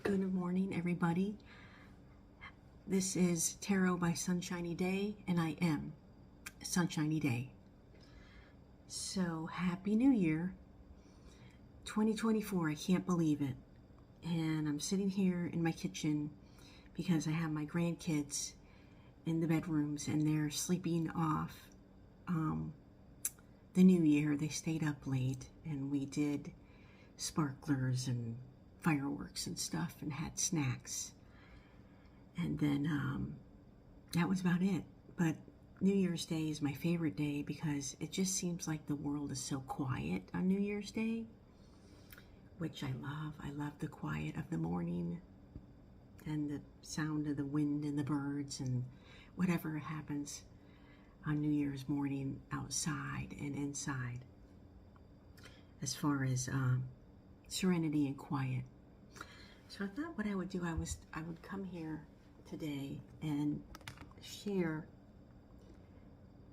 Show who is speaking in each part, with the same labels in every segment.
Speaker 1: Good morning, everybody. This is Tarot by Sunshiny Day, and I am Sunshiny Day. So, Happy New Year. 2024, I can't believe it. And I'm sitting here in my kitchen because I have my grandkids in the bedrooms and they're sleeping off the new year. They stayed up late and we did sparklers and fireworks and stuff and had snacks. And then that was about it. But New Year's Day is my favorite day because it just seems like the world is so quiet on New Year's Day, which I love. I love the quiet of the morning and the sound of the wind and the birds and whatever happens on New Year's morning outside and inside as far as serenity and quiet. So I thought what I would do, I would come here today and share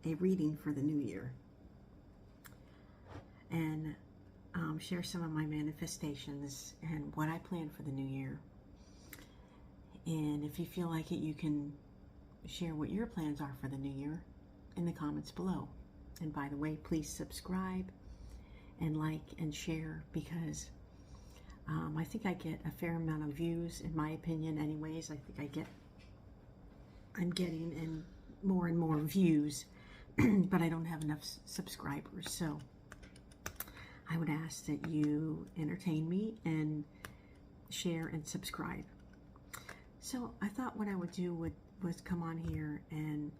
Speaker 1: a reading for the new year and share some of my manifestations and what I plan for the new year. And if you feel like it, you can share what your plans are for the new year in the comments below. And by the way, please subscribe and like and share because I think I get a fair amount of views, in my opinion anyways. I think I'm getting in more and more views, but I don't have enough subscribers. So I would ask that you entertain me and share and subscribe. So I thought what I would do was come on here and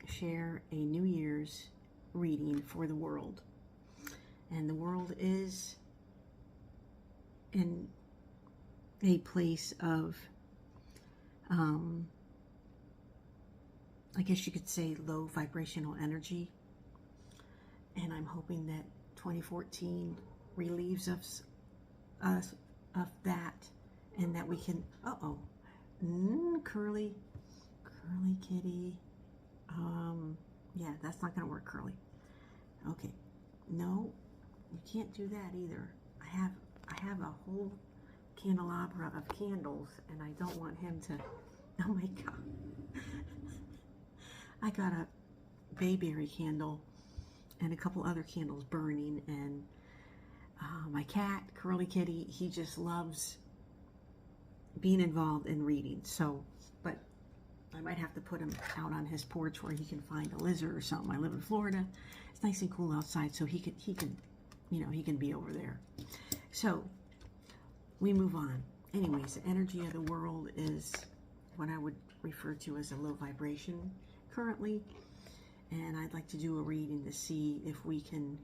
Speaker 1: share a New Year's reading for the world. And the world is in a place of, I guess you could say, low vibrational energy. And I'm hoping that 2014 relieves us of that, and that we can, Curly kitty. Yeah, that's not going to work, Curly. Okay. No, you can't do that either. I have a whole candelabra of candles, and I don't want him to, oh my God. I got a bayberry candle and a couple other candles burning, and my cat, Curly Kitty, he just loves being involved in reading. So, but I might have to put him out on his porch where he can find a lizard or something. I live in Florida. It's nice and cool outside, so he can, he can be over there. So we move on. Anyways, the energy of the world is what I would refer to as a low vibration currently. And I'd like to do a reading to see if we can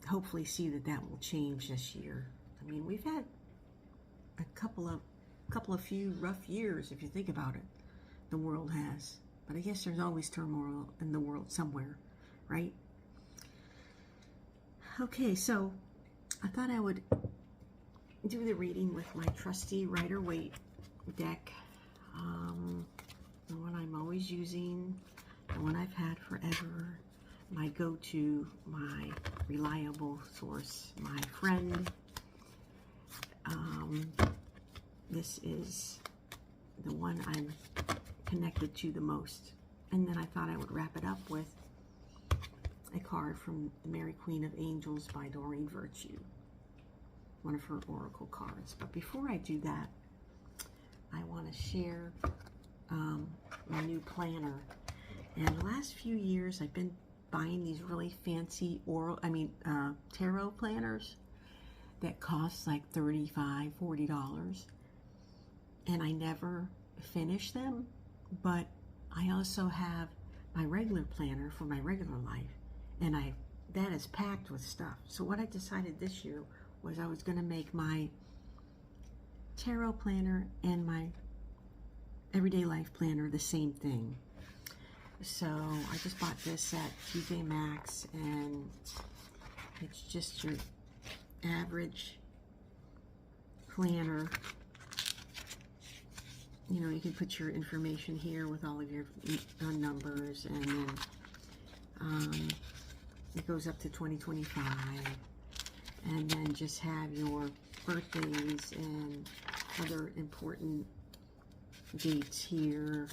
Speaker 1: hopefully see that will change this year. I mean, we've had a couple of few rough years, if you think about it. The world has. But I guess there's always turmoil in the world somewhere, right? Okay, so I thought I would do the reading with my trusty Rider-Waite deck. The one I'm always using, the one I've had forever, my go-to, my reliable source, my friend. This is the one I'm connected to the most. And then I thought I would wrap it up with a card from the Mary Queen of Angels by Doreen Virtue, one of her oracle cards. But before I do that, I want to share my new planner. And the last few years, I've been buying these really fancy tarot planners that cost like $35, $40. And I never finish them. But I also have my regular planner for my regular life. And that is packed with stuff. So what I decided this year was I was going to make my tarot planner and my everyday life planner the same thing. So I just bought this at TJ Maxx, and it's just your average planner. You know, you can put your information here with all of your numbers, and then it goes up to 2025. And then just have your birthdays and other important dates here.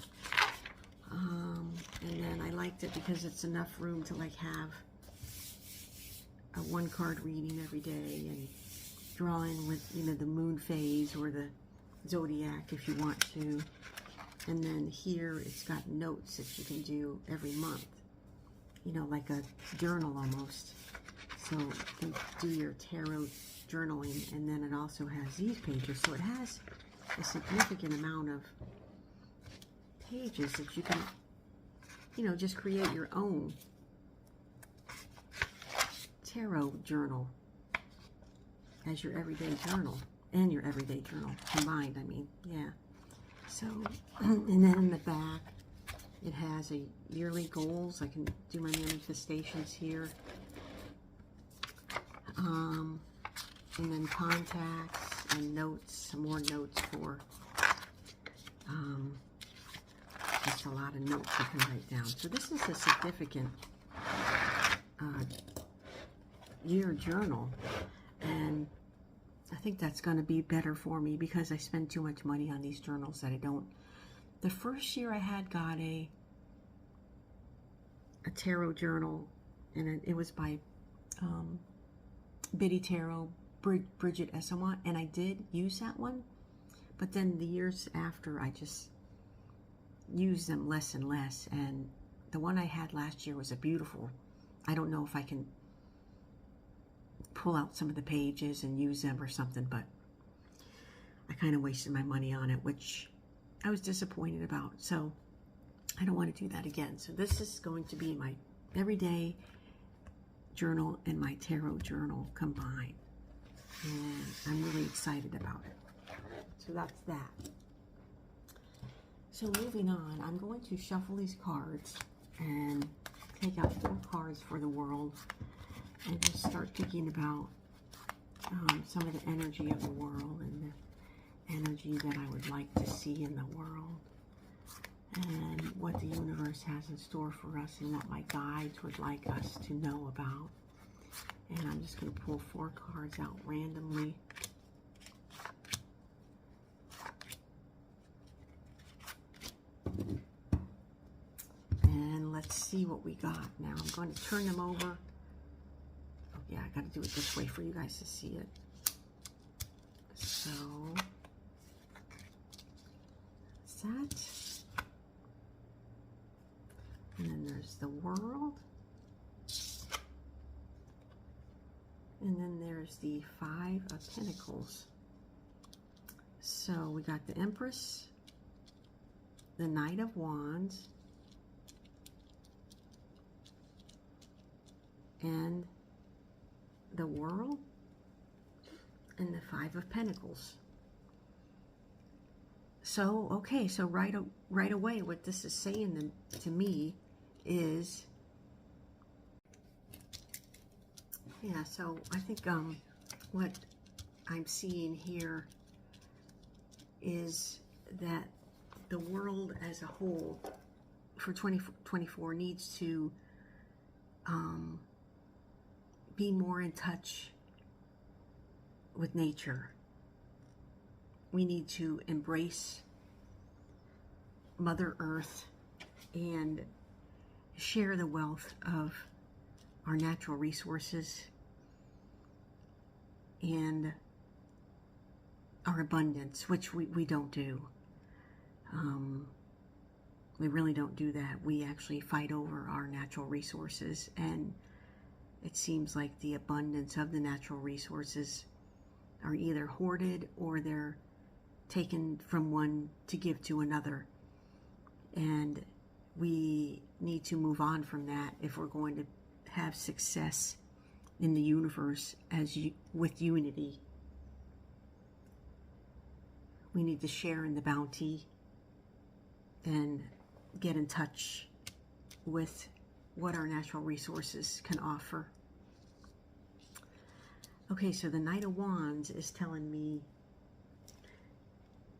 Speaker 1: And then I liked it because it's enough room to like have a one card reading every day and drawing with, you know, the moon phase or the zodiac if you want to. And then here it's got notes that you can do every month, you know, like a journal almost. So you can do your tarot journaling, and then it also has these pages. So it has a significant amount of pages that you can, you know, just create your own tarot journal as your everyday journal, and your everyday journal combined, I mean, yeah. So, and then in the back, it has a yearly goals. I can do my manifestations here. And then contacts and notes, some more notes for, just a lot of notes you can write down. So this is a significant year journal, and I think that's going to be better for me because I spend too much money on these journals that I don't. The first year I got a tarot journal, and it was by Biddy Tarot, Bridget Essamont, and I did use that one, but then the years after I just used them less and less, and the one I had last year was a beautiful. I don't know if I can pull out some of the pages and use them or something, but I kind of wasted my money on it, which I was disappointed about. So I don't want to do that again. So this is going to be my everyday journal and my tarot journal combined, and I'm really excited about it. So that's that. So moving on, I'm going to shuffle these cards and take out 4 cards for the world, and just start thinking about some of the energy of the world and the energy that I would like to see in the world, and what the universe has in store for us, and what my guides would like us to know about. And I'm just going to pull 4 cards out randomly. And let's see what we got. Now I'm going to turn them over. Oh yeah, I got to do it this way for you guys to see it. So that's that. And then there's the world. And then there's the 5 of Pentacles. So we got the Empress, the Knight of Wands, and the World, and the 5 of Pentacles. So, okay, so right away what this is saying to me is, yeah, so I think what I'm seeing here is that the world as a whole for 2024 needs to be more in touch with nature. We need to embrace Mother Earth and share the wealth of our natural resources and our abundance, which we don't do. We really don't do that. We actually fight over our natural resources, and it seems like the abundance of the natural resources are either hoarded or they're taken from one to give to another. And we need to move on from that if we're going to have success in the universe with unity. We need to share in the bounty and get in touch with what our natural resources can offer. Okay, so the Knight of Wands is telling me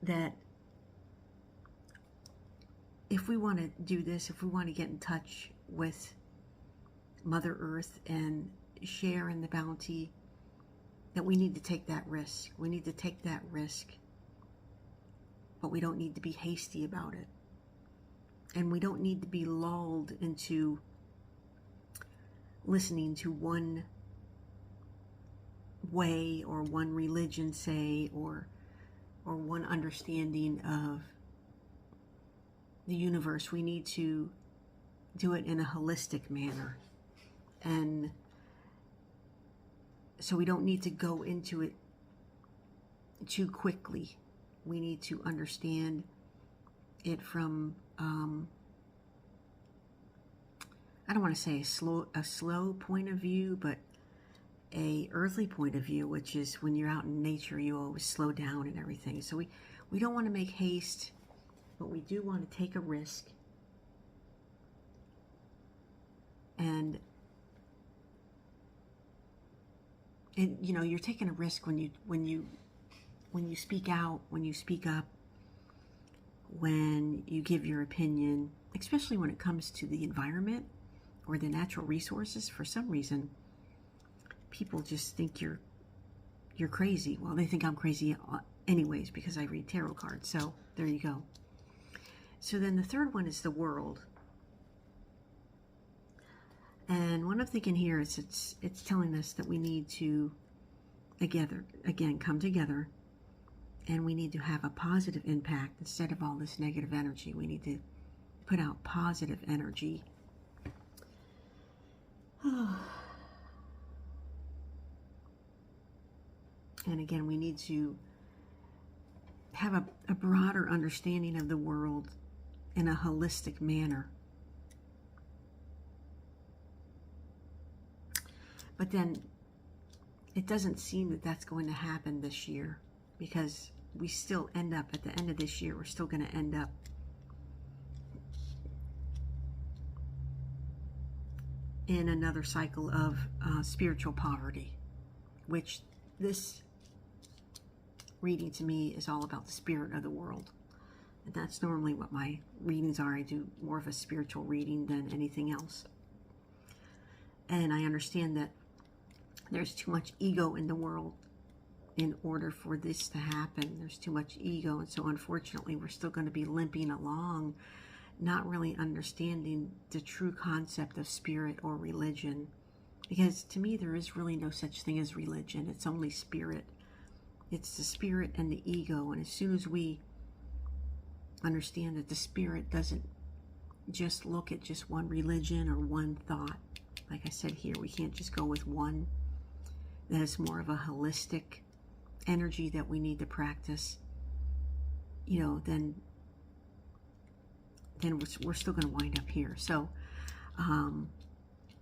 Speaker 1: that if we want to do this, if we want to get in touch with Mother Earth and share in the bounty that we need to take that risk. We need to take that risk, but we don't need to be hasty about it. And we don't need to be lulled into listening to one way or one religion, say, or one understanding of the universe. We need to do it in a holistic manner. And so we don't need to go into it too quickly. We need to understand it from, I don't want to say a slow point of view, but a earthly point of view, which is when you're out in nature, you always slow down and everything. So we don't want to make haste, but we do want to take a risk. And you know, you're taking a risk when you speak out, when you speak up, when you give your opinion, especially when it comes to the environment or the natural resources. For some reason, people just think you're crazy. Well, they think I'm crazy anyways because I read tarot cards. So there you go. So then the third one is the world. And what I'm thinking here is it's telling us that we need to come together, and we need to have a positive impact instead of all this negative energy. We need to put out positive energy. And again, we need to have a broader understanding of the world in a holistic manner. But then it doesn't seem that that's going to happen this year, because we still end up, at the end of this year, we're still going to end up in another cycle of spiritual poverty, which this reading to me is all about the spirit of the world. And that's normally what my readings are. I do more of a spiritual reading than anything else. And I understand that there's too much ego in the world in order for this to happen. There's too much ego, and so unfortunately we're still going to be limping along, not really understanding the true concept of spirit or religion. Because to me, there is really no such thing as religion. It's only spirit. It's the spirit and the ego. And as soon as we understand that the spirit doesn't just look at just one religion or one thought, like I said here, we can't just go with one. That is more of a holistic energy that we need to practice. You know, then we're still going to wind up here. So,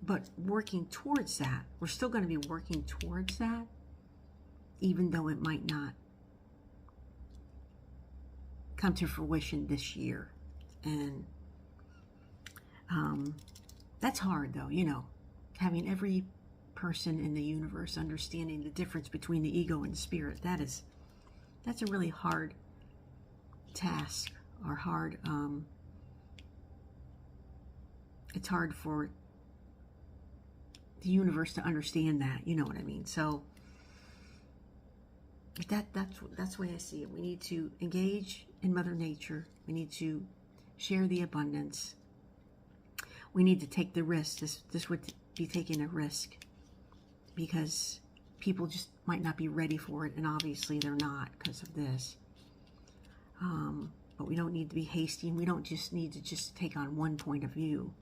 Speaker 1: but working towards that, we're still going to be working towards that, even though it might not come to fruition this year. And that's hard, though, you know, having every person in the universe understanding the difference between the ego and the spirit. That's a really hard task, or hard, it's hard for the universe to understand that, you know what I mean? So that's the way I see it. We need to engage in Mother Nature. We need to share the abundance. We need to take the risk. This would be taking a risk, because people just might not be ready for it, and obviously they're not because of this. But we don't need to be hasty, and we don't just need to just take on one point of view.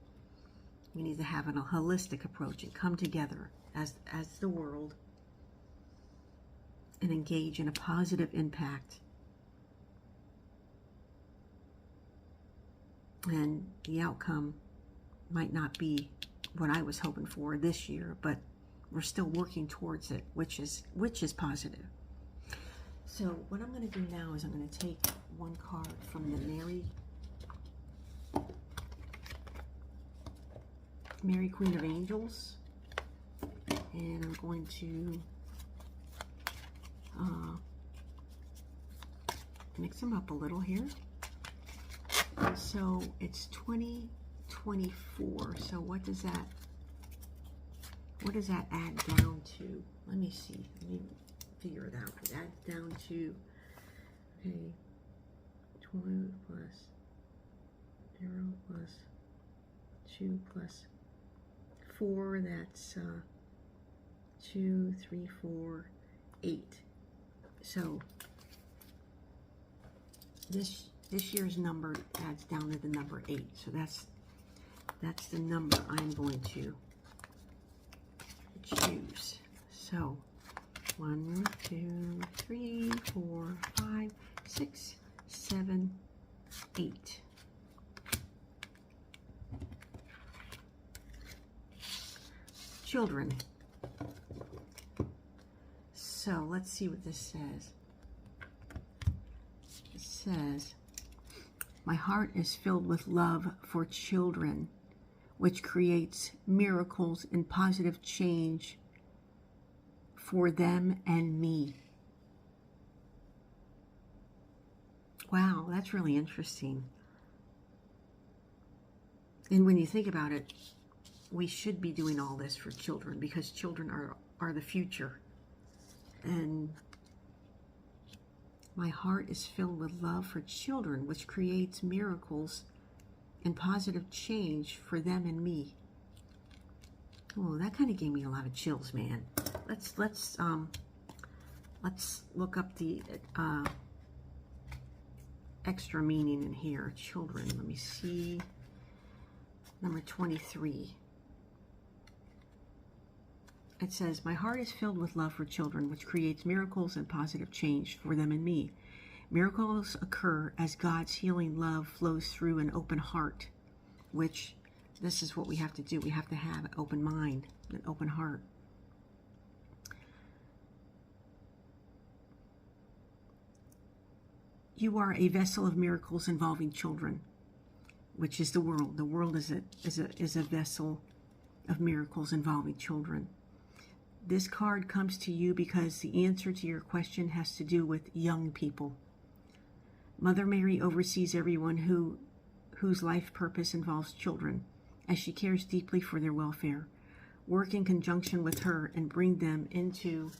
Speaker 1: We need to have a holistic approach and come together as the world and engage in a positive impact. And the outcome might not be what I was hoping for this year, but we're still working towards it, which is positive. So what I'm going to do now is I'm going to take one card from the Mary Queen of Angels, and I'm going to mix them up a little here. So it's 2024. So what does that What does that add down to? Let me see. Let me figure it out. It adds down to, okay, 12 plus 0 plus 2 plus 4. That's 2, 3, 4, 8. So this year's number adds down to the number 8. So that's the number I'm going to choose. So 1, 2, 3, 4, 5, 6, 7, 8. Children. So let's see what this says. It says, my heart is filled with love for children, which creates miracles and positive change for them and me. Wow, that's really interesting. And when you think about it, we should be doing all this for children, because children are the future. And my heart is filled with love for children, which creates miracles and positive change for them and me. Oh, that kind of gave me a lot of chills, man. Let's look up the extra meaning in here. Children. Let me see. Number 23. It says, my heart is filled with love for children, which creates miracles and positive change for them and me. Miracles occur as God's healing love flows through an open heart, which this is what we have to do. We have to have an open mind, an open heart. You are a vessel of miracles involving children, which is the world. The world is a vessel of miracles involving children. This card comes to you because the answer to your question has to do with young people. Mother Mary oversees everyone whose life purpose involves children, as she cares deeply for their welfare. Work in conjunction with her and bring them into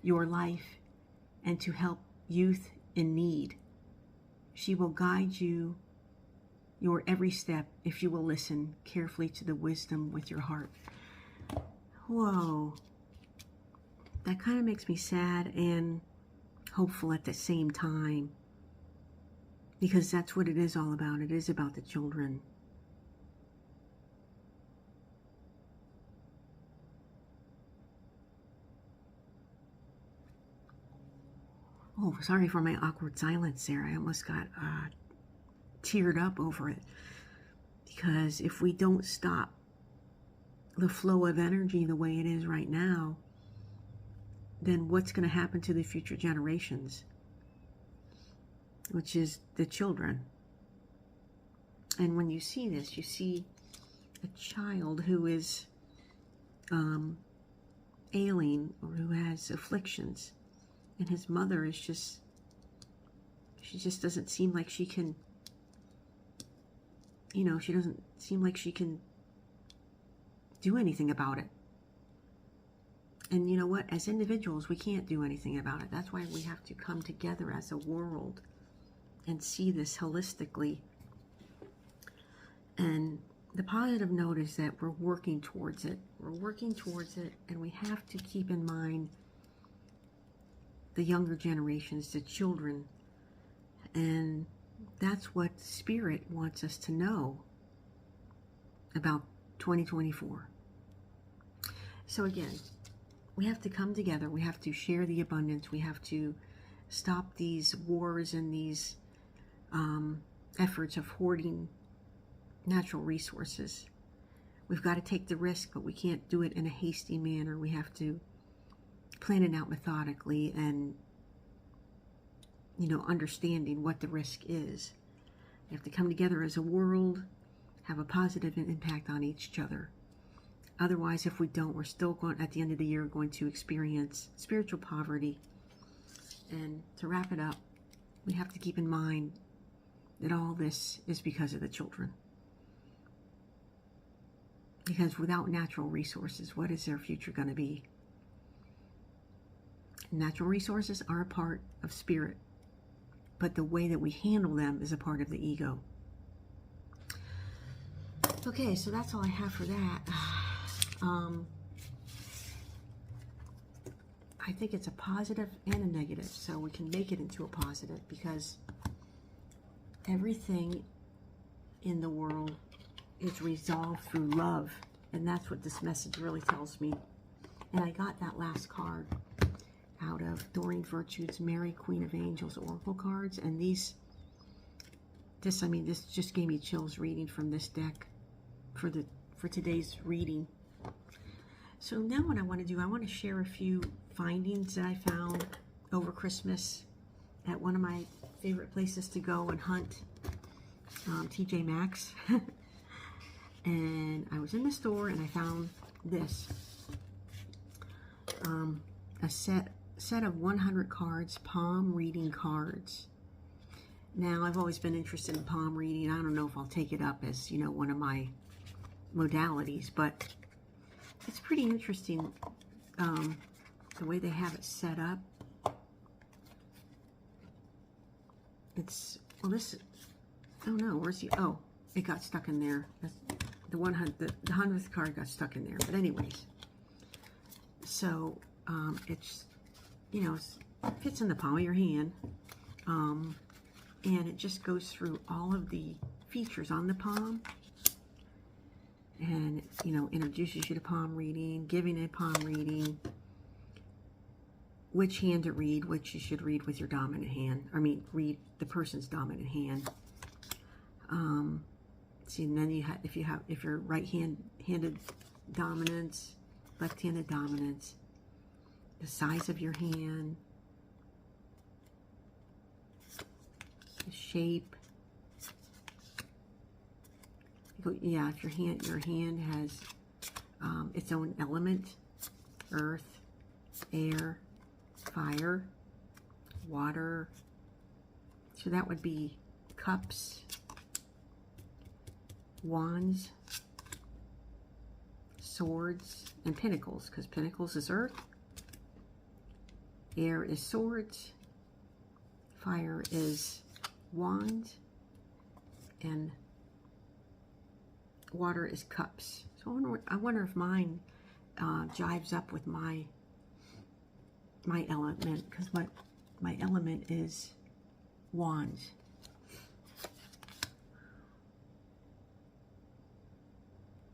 Speaker 1: your life and to help youth in need. She will guide you your every step if you will listen carefully to the wisdom with your heart. Whoa, that kind of makes me sad and hopeful at the same time, because that's what it is all about. It is about the children. Oh, sorry for my awkward silence there. I almost got teared up over it, because if we don't stop the flow of energy the way it is right now, then what's going to happen to the future generations, which is the children? And when you see this, you see a child who is ailing or who has afflictions, and his mother is she just doesn't seem like she can, she doesn't seem like she can do anything about it. And you know what? As individuals, we can't do anything about it. That's why we have to come together as a world and see this holistically. And the positive note is that we're working towards it. We're working towards it, and we have to keep in mind the younger generations, the children. And that's what Spirit wants us to know about 2024. So again, we have to come together. We have to share the abundance. We have to stop these wars and these efforts of hoarding natural resources. We've got to take the risk, but we can't do it in a hasty manner. We have to plan it out methodically and, understanding what the risk is. We have to come together as a world, have a positive impact on each other. Otherwise, if we don't, we're still going, at the end of the year, going to experience spiritual poverty. And to wrap it up, we have to keep in mind that all this is because of the children. Because without natural resources, what is their future going to be? Natural resources are a part of spirit, but the way that we handle them is a part of the ego. Okay, so that's all I have for that. I think it's a positive and a negative, so we can make it into a positive, because everything in the world is resolved through love, and that's what this message really tells me. And I got that last card out of Doreen Virtue's Mary Queen of Angels Oracle cards, and this just gave me chills reading from this deck for today's reading. So now what I want to do, I want to share a few findings that I found over Christmas at one of my favorite places to go and hunt, TJ Maxx. And I was in the store and I found this, a set of 100 cards, palm reading cards. Now, I've always been interested in palm reading. I don't know if I'll take it up as, one of my modalities, but it's pretty interesting, the way they have it set up. It's, well, this, I don't know, where's the, oh, it got stuck in there. The 100th card got stuck in there. But anyways, so it's, it fits in the palm of your hand, and it just goes through all of the features on the palm, and introduces you to palm reading, giving a palm reading, which hand to read, which you should read with your dominant hand. Read the person's dominant hand. See, and then if you're right-handed dominance, left-handed dominance, the size of your hand, the shape. Yeah, if your hand has its own element: earth, air, fire, water. So that would be cups, wands, swords, and pinnacles, because pinnacles is earth, air is swords, fire is wands, and water is cups. So I wonder if mine jives up with my element, because my element is wands.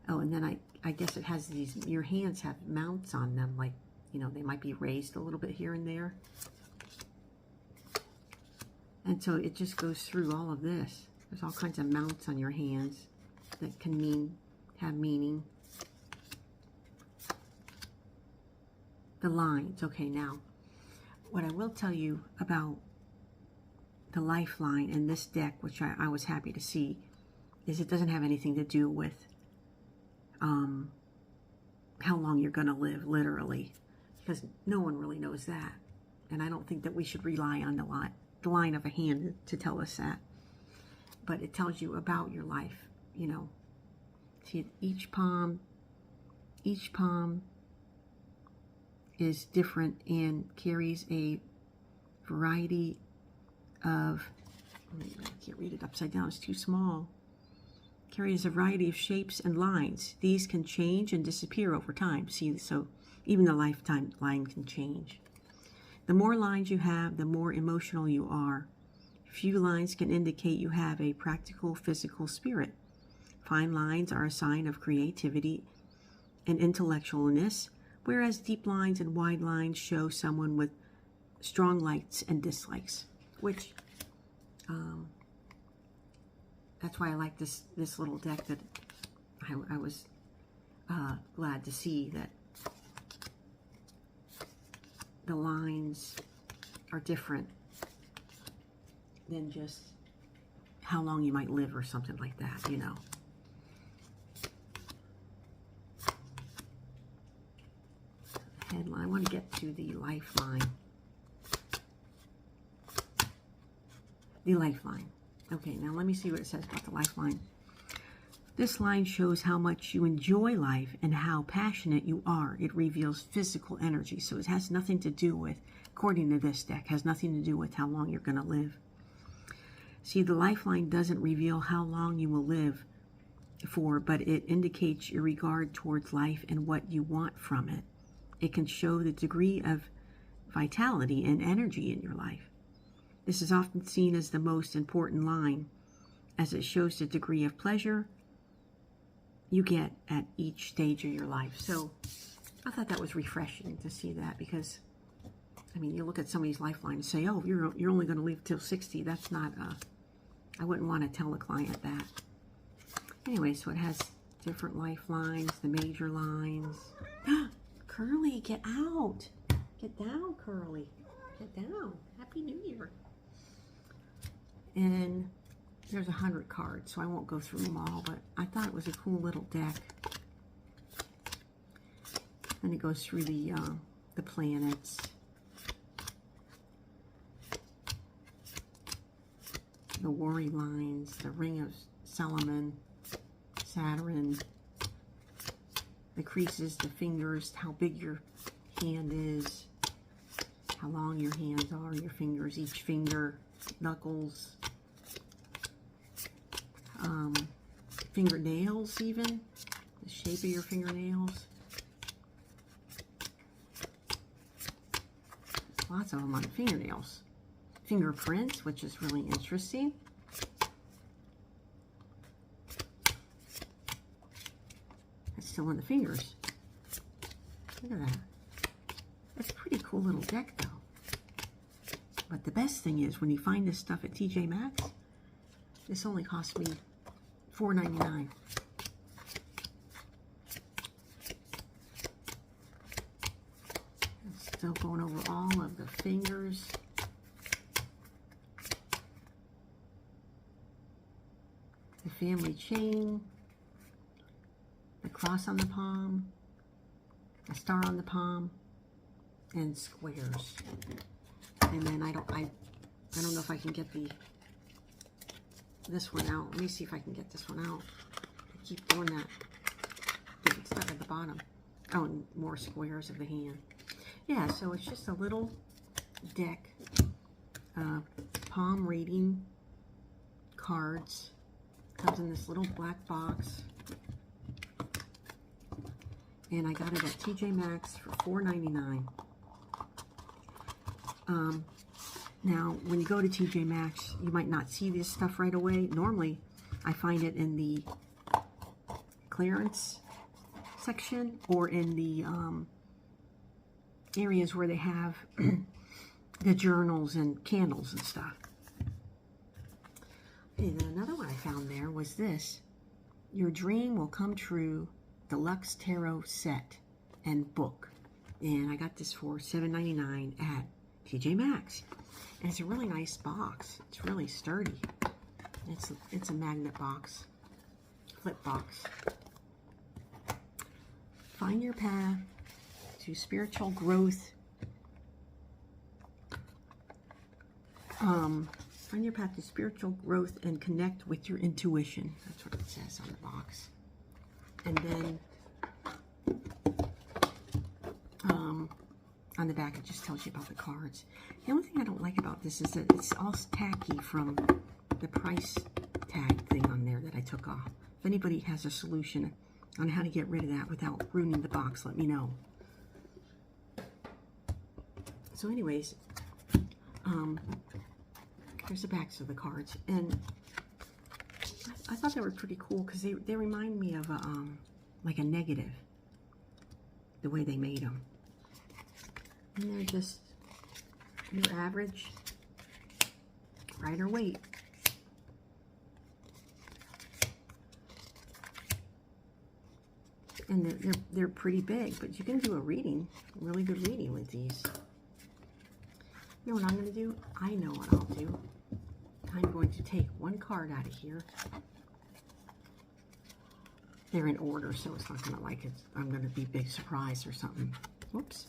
Speaker 1: Oh, and then I guess it has these, your hands have mounts on them, like, they might be raised a little bit here and there. And so it just goes through all of this. There's all kinds of mounts on your hands that can have meaning. The lines. Okay, now, what I will tell you about the lifeline in this deck, which I was happy to see, is it doesn't have anything to do with how long you're going to live, literally, because no one really knows that. And I don't think that we should rely on the line of a hand to tell us that. But it tells you about your life, See, each palm is different and carries a variety of, I can't read it upside down, it's too small. Carries a variety of shapes and lines. These can change and disappear over time. See, so even the lifetime line can change. The more lines you have, the more emotional you are. Few lines can indicate you have a practical physical spirit. Fine lines are a sign of creativity and intellectualness, whereas deep lines and wide lines show someone with strong likes and dislikes, which that's why I like this little deck, that I was glad to see that the lines are different than just how long you might live or something like that, Headline. I want to get to the lifeline. The lifeline. Okay, now let me see what it says about the lifeline. This line shows how much you enjoy life and how passionate you are. It reveals physical energy. So it has nothing to do with, according to this deck, has nothing to do with how long you're going to live. See, the lifeline doesn't reveal how long you will live for, but it indicates your regard towards life and what you want from it. It can show the degree of vitality and energy in your life. This is often seen as the most important line, as it shows the degree of pleasure you get at each stage of your life. So I thought that was refreshing to see that, because I mean, you look at somebody's lifeline and say, oh, you're only going to live till 60. That's not, I wouldn't want to tell a client that. Anyway, so it has different lifelines, the major lines. Curly, get out. Get down, Curly. Get down. Happy New Year. And there's 100 cards, so I won't go through them all, but I thought it was a cool little deck. And it goes through the planets. The worry lines, the Ring of Solomon, Saturn, the creases, the fingers, how big your hand is, how long your hands are, your fingers, each finger, knuckles, fingernails even, the shape of your fingernails. Lots of them on fingernails. Fingerprints, which is really interesting. It's still in the fingers. Look at that. That's a pretty cool little deck, though. But the best thing is, when you find this stuff at TJ Maxx, this only cost me $4.99. Still going over all of the fingers. The family chain, the cross on the palm, a star on the palm, and squares. And then I don't know if I can get this one out. Let me see if I can get this one out. I keep doing that. Getting stuck at the bottom. Oh, and more squares of the hand. Yeah, so it's just a little deck, palm reading cards. Comes in this little black box. And I got it at TJ Maxx for $4.99. Now, when you go to TJ Maxx, you might not see this stuff right away. Normally, I find it in the clearance section or in the areas where they have the journals and candles and stuff. And then another one I found there was this. Your Dream Will Come True Deluxe Tarot Set and Book. And I got this for $7.99 at TJ Maxx. And it's a really nice box. It's really sturdy. It's a magnet box. Flip box. Find your path to spiritual growth. Find your path to spiritual growth and connect with your intuition. That's what it says on the box. And then on the back, it just tells you about the cards. The only thing I don't like about this is that it's all tacky from the price tag thing on there that I took off. If anybody has a solution on how to get rid of that without ruining the box, let me know. So anyways, here's the backs of the cards, and I thought they were pretty cool because they remind me of like a negative, the way they made them. And they're just your average Rider Waite. And they're pretty big, but you can do a reading, a really good reading with these. You know what I'm going to do? I know what I'll do. I'm going to take one card out of here. They're in order, so it's not going to like it. I'm going to be big surprise or something. Whoops.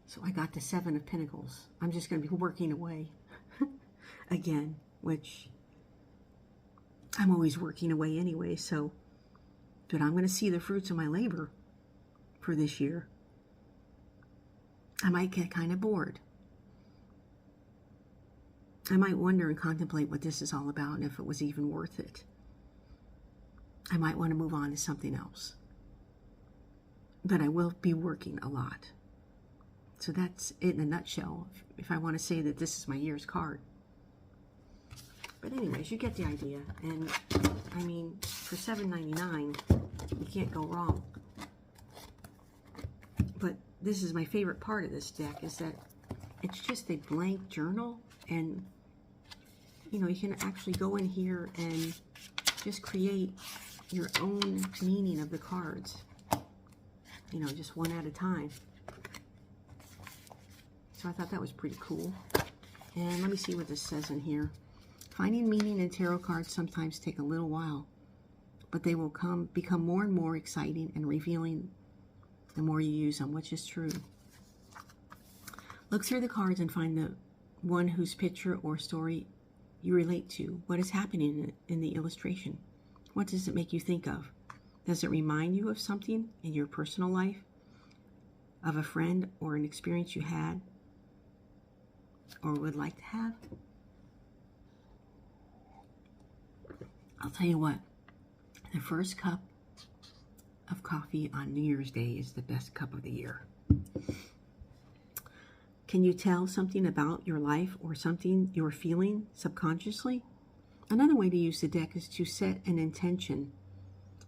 Speaker 1: So I got the Seven of Pentacles. I'm just going to be working away again, which I'm always working away anyway, so, but I'm going to see the fruits of my labor for this year. I might get kind of bored. I might wonder and contemplate what this is all about and if it was even worth it. I might want to move on to something else. But I will be working a lot. So that's it in a nutshell, if I want to say that this is my year's card. But anyways, you get the idea. And I mean, for $7.99, you can't go wrong. But this is my favorite part of this deck, is that it's just a blank journal. And, you know, you can actually go in here and just create your own meaning of the cards. You know, just one at a time. So I thought that was pretty cool. And let me see what this says in here. Finding meaning in tarot cards sometimes take a little while, but they will become more and more exciting and revealing the more you use them, which is true. Look through the cards and find the one whose picture or story you relate to. What is happening in the illustration? What does it make you think of? Does it remind you of something in your personal life, of a friend or an experience you had or would like to have? I'll tell you what, the first cup of coffee on New Year's Day is the best cup of the year. Can you tell something about your life or something you're feeling subconsciously? Another way to use the deck is to set an intention,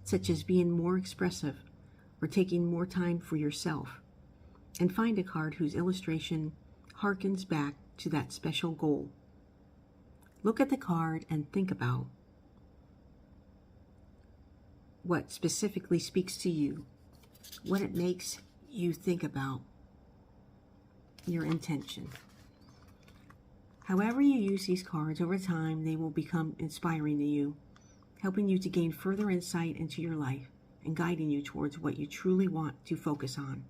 Speaker 1: such as being more expressive or taking more time for yourself, and find a card whose illustration harkens back to that special goal. Look at the card and think about what specifically speaks to you, what it makes you think about your intention. However you use these cards over time, they will become inspiring to you, helping you to gain further insight into your life and guiding you towards what you truly want to focus on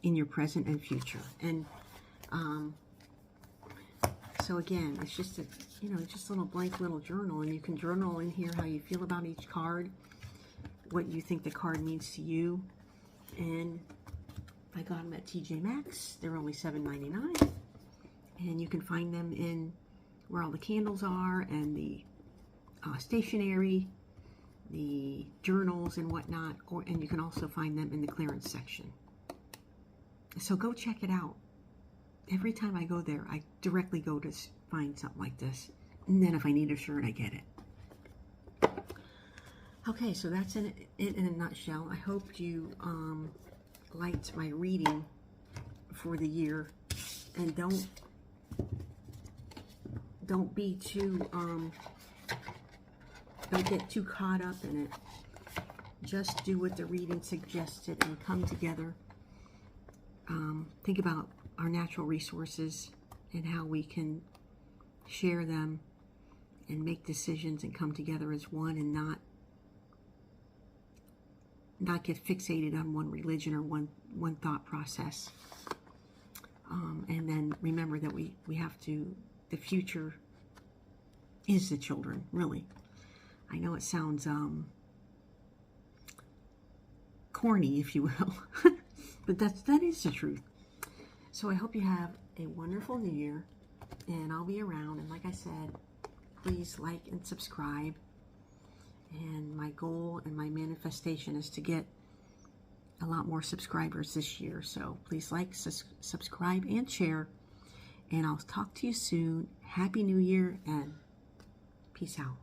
Speaker 1: in your present and future. And so again, it's just a, you know, just a little blank little journal, and you can journal in here how you feel about each card, what you think the card means to you. And I got them at TJ Maxx. They're only $7.99. And you can find them in where all the candles are and the stationery, the journals and whatnot. And you can also find them in the clearance section. So go check it out. Every time I go there, I directly go to find something like this. And then if I need a shirt, I get it. Okay, so that's it in a nutshell. I hope you liked my reading for the year. And don't be too, don't get too caught up in it. Just do what the reading suggested and come together. Think about our natural resources and how we can share them and make decisions and come together as one, and not get fixated on one religion or one thought process. And then remember that we have to, the future is the children, really. I know it sounds corny, if you will, but that is the truth. So I hope you have a wonderful New Year, and I'll be around. And like I said, please like and subscribe. And my goal and my manifestation is to get a lot more subscribers this year. So please like, subscribe, and share. And I'll talk to you soon. Happy New Year, and peace out.